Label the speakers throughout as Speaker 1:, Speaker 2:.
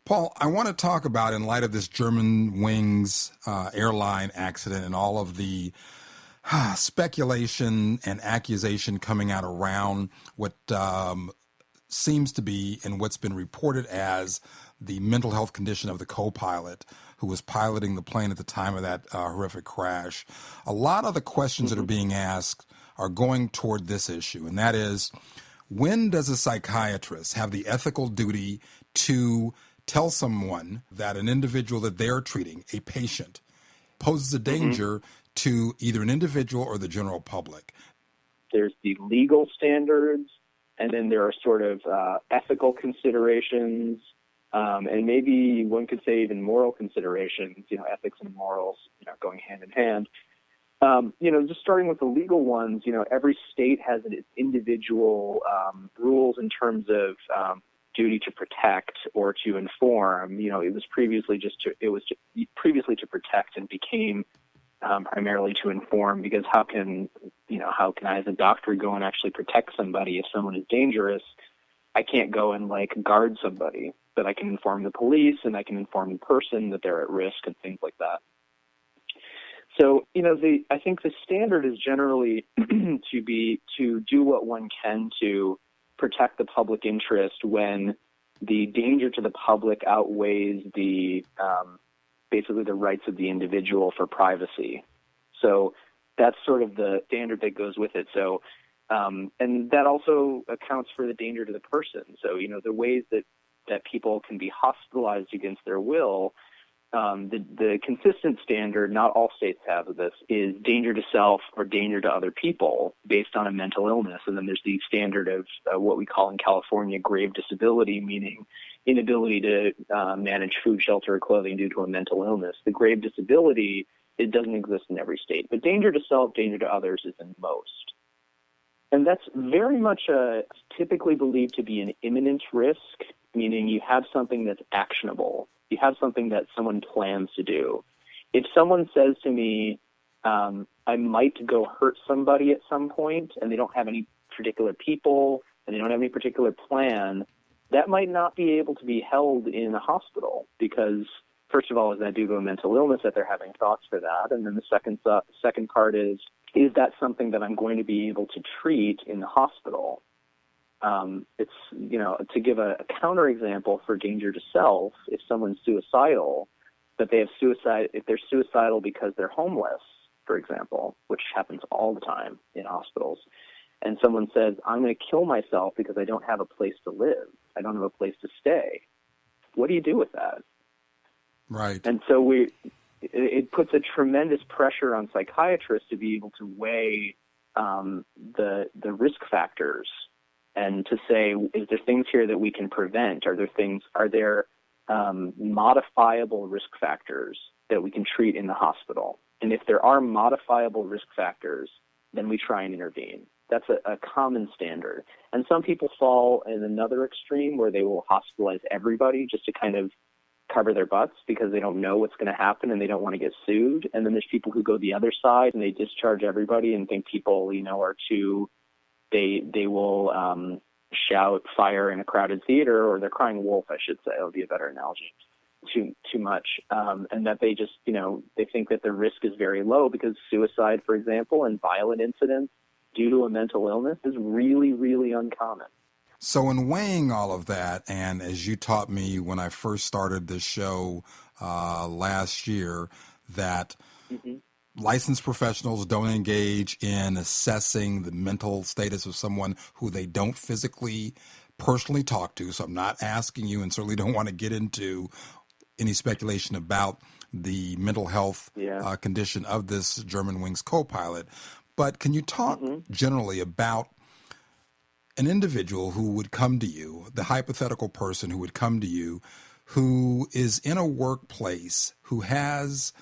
Speaker 1: Paul, I want to talk about, in light of this German Wings airline accident and all of the speculation and accusation coming out around what seems to be and what's been reported as the mental health condition of the co-pilot who was piloting the plane at the time of that horrific crash. A lot of the questions that are being asked are going toward this issue, and that is, when does a psychiatrist have the ethical duty to tell someone that an individual that they're treating, a patient, poses a danger to either an individual or the general public?
Speaker 2: There's the legal standards, and then there are sort of ethical considerations, and maybe one could say even moral considerations, ethics and morals, going hand in hand. Just starting with the legal ones, every state has its individual rules in terms of duty to protect or to inform. It was previously to protect and became primarily to inform, because how can I as a doctor go and actually protect somebody if someone is dangerous? I can't go and guard somebody, but I can inform the police and I can inform the person that they're at risk and things like that. So, I think the standard is generally to do what one can to protect the public interest when the danger to the public outweighs basically the rights of the individual for privacy. So that's sort of the standard that goes with it. So, and that also accounts for the danger to the person. So, the ways that people can be hospitalized against their will, the consistent standard, not all states have this, is danger to self or danger to other people based on a mental illness. And then there's the standard of what we call in California grave disability, meaning inability to manage food, shelter, or clothing due to a mental illness. The grave disability, it doesn't exist in every state. But danger to self, danger to others is in most. And that's very much typically believed to be an imminent risk, meaning you have something that's actionable. You have something that someone plans to do. If someone says to me, I might go hurt somebody at some point, and they don't have any particular people, and they don't have any particular plan, that might not be able to be held in a hospital because, first of all, is that due to a mental illness that they're having thoughts for that? And then the second part is that something that I'm going to be able to treat in the hospital? It's, to give a counterexample for danger to self, if someone's suicidal, but they have suicide, if they're suicidal because they're homeless, for example, which happens all the time in hospitals, and someone says, I'm going to kill myself because I don't have a place to live, I don't have a place to stay, what do you do with that?
Speaker 1: Right.
Speaker 2: And so it puts a tremendous pressure on psychiatrists to be able to weigh the risk factors and to say, is there things here that we can prevent? Are there modifiable risk factors that we can treat in the hospital? And if there are modifiable risk factors, then we try and intervene. That's a common standard. And some people fall in another extreme where they will hospitalize everybody just to kind of cover their butts because they don't know what's going to happen and they don't want to get sued. And then there's people who go the other side and they discharge everybody and think people, are too, they will shout fire in a crowded theater, or they're crying wolf, I should say. That would be a better analogy. Too much. And that they just, they think that the risk is very low because suicide, for example, and violent incidents due to a mental illness is really, really uncommon.
Speaker 1: So in weighing all of that, and as you taught me when I first started this show last year, that licensed professionals don't engage in assessing the mental status of someone who they don't physically, personally talk to. So I'm not asking you, and certainly don't want to get into any speculation about the mental health condition of this Germanwings co-pilot. But can you talk generally about an individual who would come to you, the hypothetical person who would come to you, who is in a workplace, who has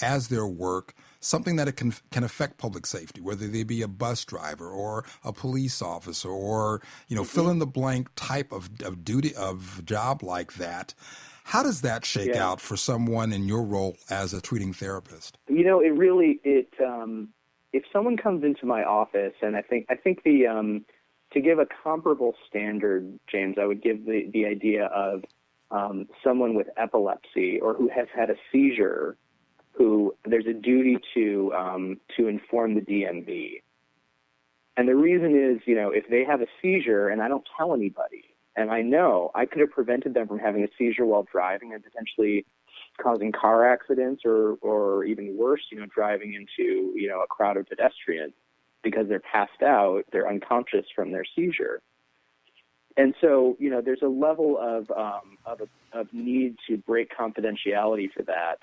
Speaker 1: as their work something that it can affect public safety, whether they be a bus driver or a police officer or, fill in the blank type of duty of job like that. How does that shake out for someone in your role as a treating therapist? If
Speaker 2: someone comes into my office, and I think to give a comparable standard, James, I would give the idea of someone with epilepsy or who has had a seizure, who there's a duty to inform the DMV. And the reason is, if they have a seizure and I don't tell anybody, and I know I could have prevented them from having a seizure while driving and potentially causing car accidents or even worse, driving into, a crowd of pedestrians because they're passed out, they're unconscious from their seizure. And so, there's a level of need to break confidentiality for that.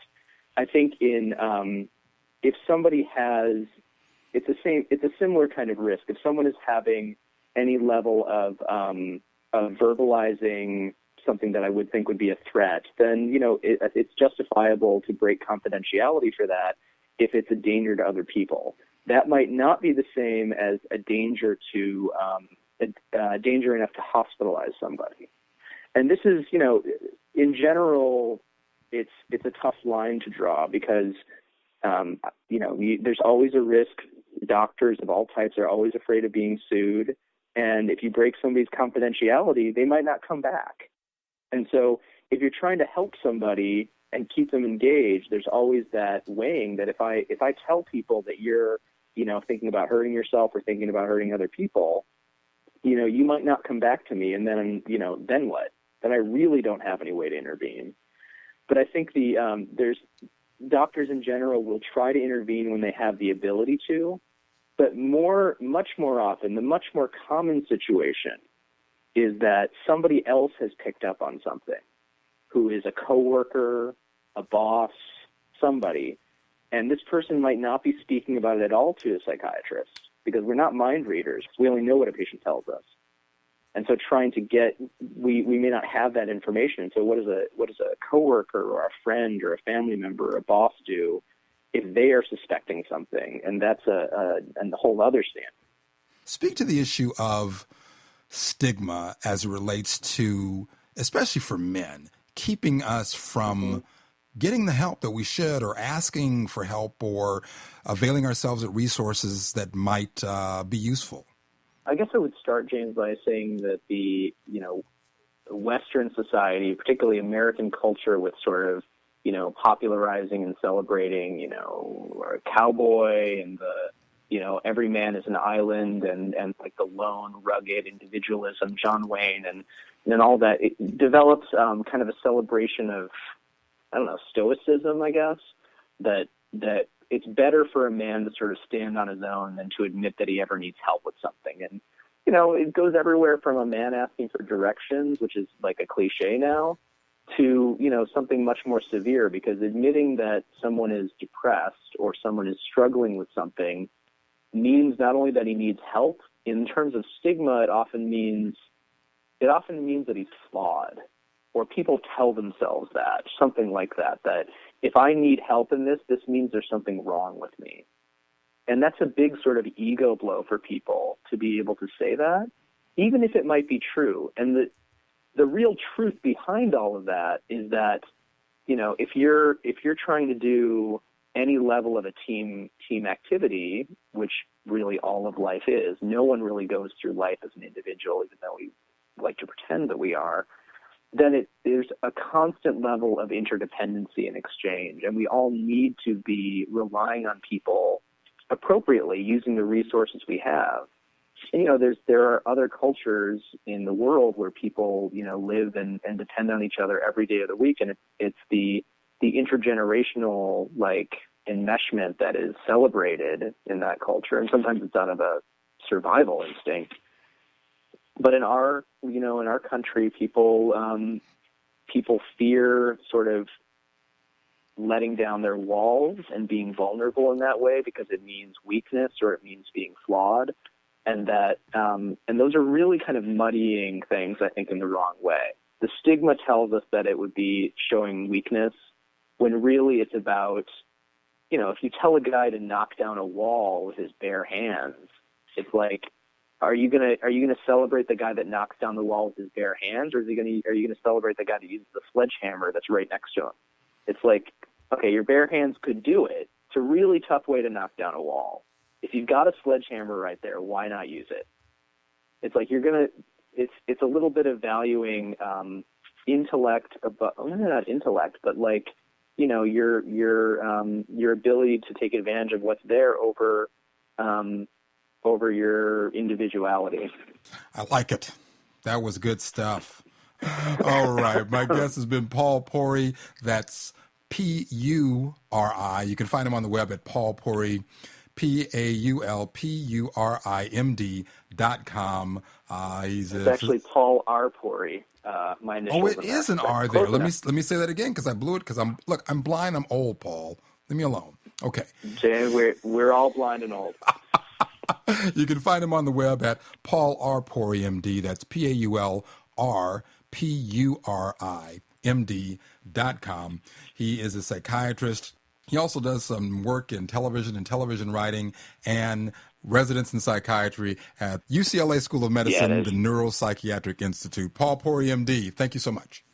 Speaker 2: I think if somebody has, it's a similar kind of risk. If someone is having any level of verbalizing something that I would think would be a threat, then, it's justifiable to break confidentiality for that if it's a danger to other people. That might not be the same as a danger to danger enough to hospitalize somebody. And this is, in general, it's a tough line to draw because, there's always a risk. Doctors of all types are always afraid of being sued. And if you break somebody's confidentiality, they might not come back. And so if you're trying to help somebody and keep them engaged, there's always that weighing that if I tell people that you're, thinking about hurting yourself or thinking about hurting other people, you might not come back to me. And then, then what? Then I really don't have any way to intervene. But I think there's doctors in general will try to intervene when they have the ability to, but much more often, the much more common situation is that somebody else has picked up on something, who is a coworker, a boss, somebody, and this person might not be speaking about it at all to a psychiatrist because we're not mind readers. We only know what a patient tells us. And so trying to we may not have that information. So what does a coworker or a friend or a family member or a boss do if they are suspecting something? And that's a whole other standard.
Speaker 1: Speak to the issue of stigma as it relates to, especially for men, keeping us from getting the help that we should, or asking for help, or availing ourselves of resources that might be useful.
Speaker 2: I guess I would start, James, by saying that the Western society, particularly American culture, with sort of, popularizing and celebrating, a cowboy and every man is an island and like the lone, rugged individualism, John Wayne, and all that, it develops kind of a celebration of, stoicism, I guess, that it's better for a man to sort of stand on his own than to admit that he ever needs help with something. And, it goes everywhere from a man asking for directions, which is like a cliche now, to, something much more severe, because admitting that someone is depressed or someone is struggling with something means not only that he needs help. In terms of stigma, it often means that he's flawed, or people tell themselves that, something like that if I need help in this means there's something wrong with me. And that's a big sort of ego blow for people to be able to say that, even if it might be true. And the real truth behind all of that is that, if you're trying to do any level of a team activity, which really all of life is, no one really goes through life as an individual, even though we like to pretend that we are, then there's a constant level of interdependency and exchange, and we all need to be relying on people appropriately, using the resources we have. And, there are other cultures in the world where people, live and depend on each other every day of the week, and it's the intergenerational, enmeshment that is celebrated in that culture, and sometimes it's out of a survival instinct. But in our country, people fear sort of letting down their walls and being vulnerable in that way because it means weakness or it means being flawed, and that and those are really kind of muddying things, I think, in the wrong way. The stigma tells us that it would be showing weakness, when really it's about, if you tell a guy to knock down a wall with his bare hands, it's like, are you gonna celebrate the guy that knocks down the wall with his bare hands, or are you gonna celebrate the guy that uses the sledgehammer that's right next to him? It's like, okay, your bare hands could do it. It's a really tough way to knock down a wall. If you've got a sledgehammer right there, why not use it? It's like it's a little bit of valuing intellect, not intellect, but like, you know, your ability to take advantage of what's there over your individuality.
Speaker 1: I like it. That was good stuff. All right. My guest has been Paul Puri. That's Puri. You can find him on the web at Paul Puri, PAULPURIMD.com.
Speaker 2: It's actually Paul R. Puri. My initials.
Speaker 1: Oh, it is an R there. Let me say that again because I blew it because I'm blind, I'm old, Paul. Leave me alone. Okay.
Speaker 2: Jay, we're all blind and old.
Speaker 1: You can find him on the web at Paul R. Puri, MD. That's PAULRPURIMD.com. He is a psychiatrist. He also does some work in television and television writing and residence in psychiatry at UCLA School of Medicine, the Neuropsychiatric Institute. Paul Puri, MD, thank you so much.